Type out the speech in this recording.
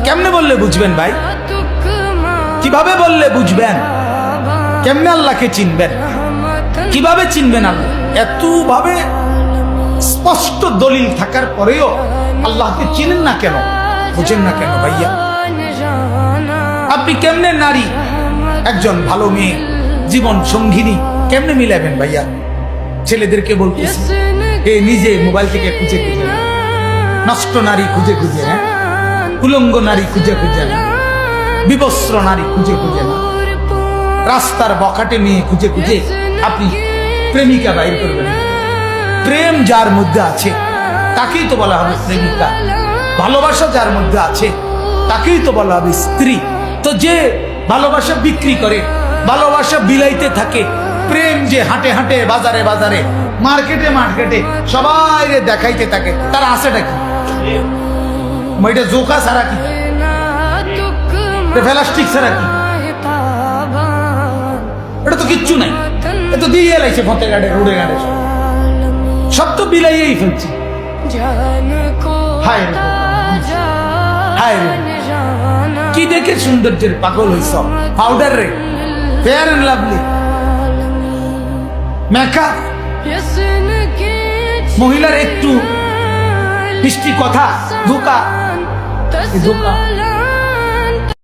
কেমনে বললে বুঝবেন ভাই? কিভাবে বললে বুঝবেন? কেমনে আল্লাহকে চিনবেন? কিভাবে চিনবেন আল্লাহ? এতভাবে স্পষ্ট দলিল থাকার পরেও আল্লাহকে চিনেন না কেন, বুঝেন না কেন ভাইয়া? আপনি কেমনে নারী, একজন ভালো মেয়ে, জীবন সঙ্গিনী কেমনে মিলাবেন ভাইয়া? ছেলেদেরকে বলতেছি, এ নিজে মোবাইল থেকে খুঁজে খুঁজে না, নষ্ট নারী খুঁজে খুঁজে না, উলঙ্গ নারী খুঁজে খুঁজে না, বিবস্ত্র নারী খুঁজে খুঁজে না, রাস্তার বখাটে মেয়ে খুঁজে খুঁজে আপনি প্রেমিকা বাইর করবেন। প্রেম যার মধ্যে আছে তাকেই তো বলা হবে প্রেমিকা। ভালোবাসা যার মধ্যে আছে তাকেই তো বলা হবে স্ত্রী। তো যে ভালোবাসা বিক্রি করে, ভালোবাসা বিলাইতে থাকে, প্রেম যে হাঁটে হাঁটে বাজারে বাজারে মার্কেটে মার্কেটে সবাই দেখাইতে থাকে, তার আছেটা কি? এটা জোকা ছাড়া কি? প্লাস্টিক ছাড়া কি? এটা তো কিচ্ছু নাই। এ তো দিয়ে লাইছে ফতে গাড়ে রোডে গাড়ে সব তো বিলাইয়েই ফেলছি। হায় রে হায় রে, কি দেখে সৌন্দর্যের পাগল হইছ? পাউডার রে, ফেয়ার এন্ড লাভলি, মেকআপ, মহিলার একটু মিষ্টি কথা, ধোকা, ধোকা।